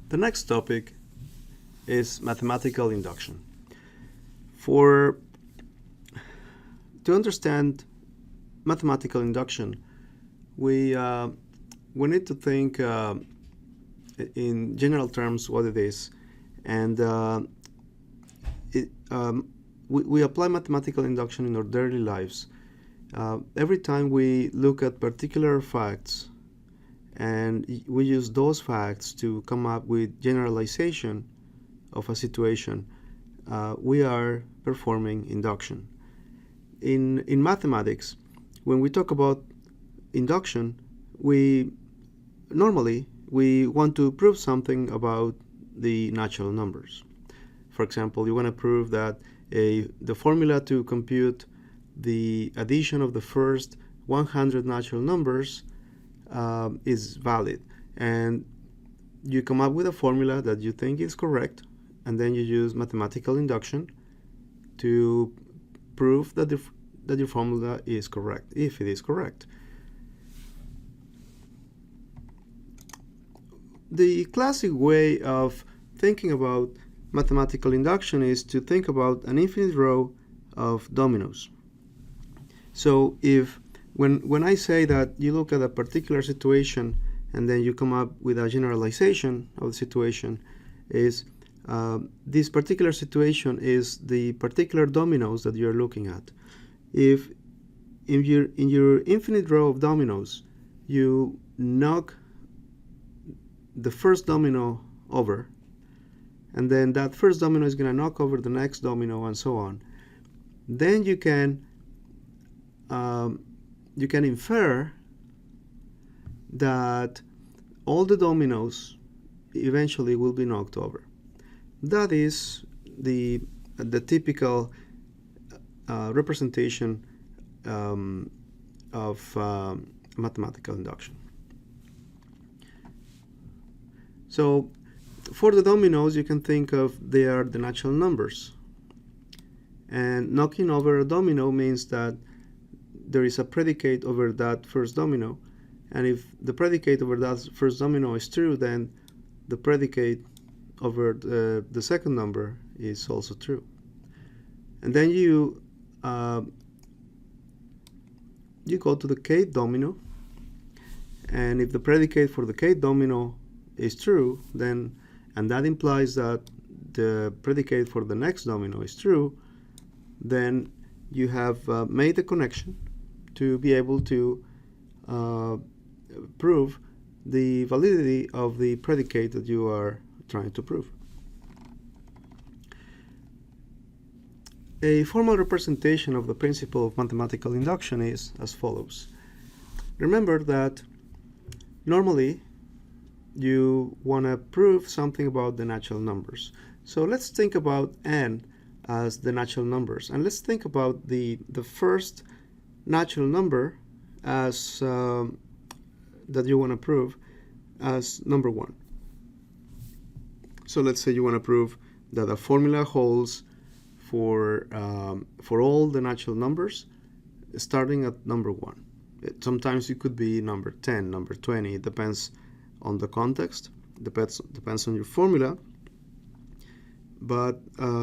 The next topic is mathematical induction. To understand mathematical induction, we need to think in general terms what it is, and we apply mathematical induction in our daily lives. Every time we look at particular facts and we use those facts to come up with generalization of a situation, we are performing induction. In mathematics, when we talk about induction, we want to prove something about the natural numbers. For example, you want to prove that the formula to compute the addition of the first 100 natural numbers is valid, and you come up with a formula that you think is correct, and then you use mathematical induction to prove that your formula is correct, if it is correct. The classic way of thinking about mathematical induction is to think about an infinite row of dominoes. So when I say that you look at a particular situation and then you come up with a generalization of the situation, is this particular situation is the particular dominoes that you're looking at. If in your infinite row of dominoes you knock the first domino over, and then that first domino is going to knock over the next domino and so on, then you can infer that all the dominoes eventually will be knocked over. That is the typical representation of mathematical induction. So for the dominoes, you can think of they are the natural numbers. And knocking over a domino means that there is a predicate over that first domino, and if the predicate over that first domino is true, then the predicate over the second number is also true. And then you go to the kth domino, and if the predicate for the kth domino is true, then, and that implies that the predicate for the next domino is true, then you have made the connection to be able to prove the validity of the predicate that you are trying to prove. A formal representation of the principle of mathematical induction is as follows. Remember that normally you want to prove something about the natural numbers. So let's think about n as the natural numbers, and let's think about the first natural number as that you want to prove as number 1. So let's say you want to prove that a formula holds for all the natural numbers starting at number 1. Sometimes it could be number 10, number 20. It depends on the context, depends on your formula, but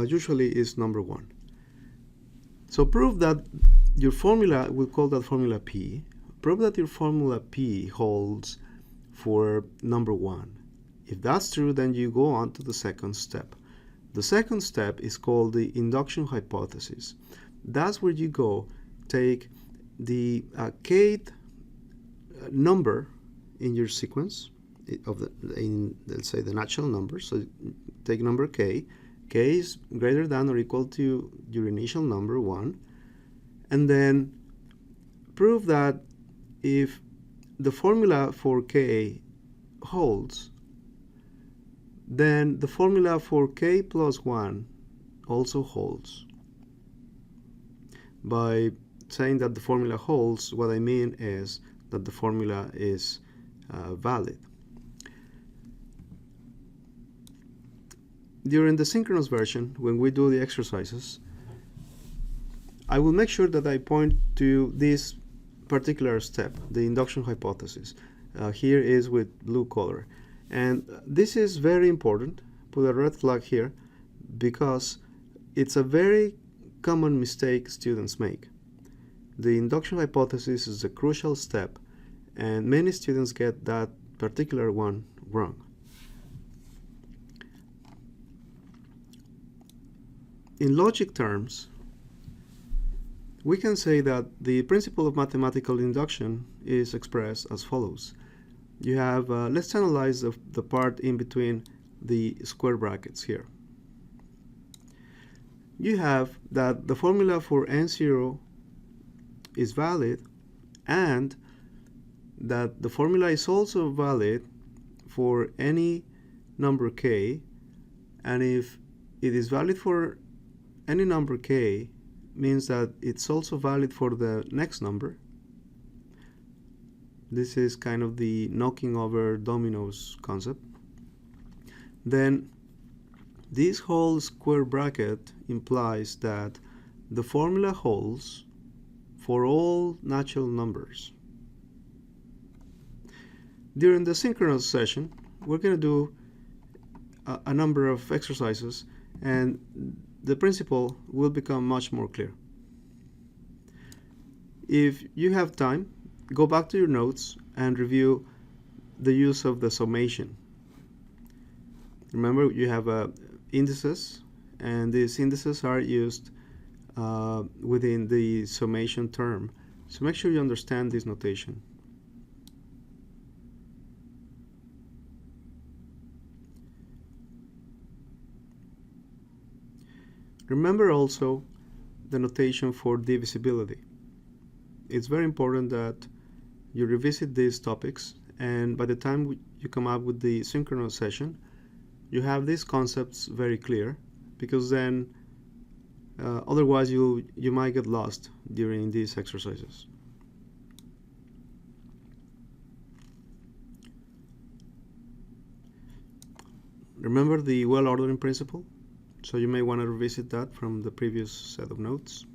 usually it's number 1. So prove that your formula, we'll call that formula P. Prove that your formula P holds for number 1. If that's true, then you go on to the second step. The second step is called the induction hypothesis. That's where you go take the kth number in your sequence of let's say the natural number. So take number k. K is greater than or equal to your initial number 1, and then prove that if the formula for k holds, then the formula for k plus 1 also holds. By saying that the formula holds, what I mean is that the formula is valid. During the synchronous version, when we do the exercises, I will make sure that I point to this particular step, the induction hypothesis. Here is with blue color. And this is very important. Put a red flag here because it's a very common mistake students make. The induction hypothesis is a crucial step, and many students get that particular one wrong. In logic terms, we can say that the principle of mathematical induction is expressed as follows. You have, let's analyze the part in between the square brackets here. You have that the formula for n0 is valid, and that the formula is also valid for any number k, and if it is valid for any number k, means that it's also valid for the next number. This is kind of the knocking over dominoes concept. Then this whole square bracket implies that the formula holds for all natural numbers. During the synchronous session, we're going to do a number of exercises, and the principle will become much more clear. If you have time, go back to your notes and review the use of the summation. Remember, you have indices, and these indices are used within the summation term. So make sure you understand this notation. Remember also the notation for divisibility. It's very important that you revisit these topics, and by the time you come up with the synchronous session, you have these concepts very clear, because then otherwise you might get lost during these exercises. Remember the well-ordering principle? So you may want to revisit that from the previous set of notes.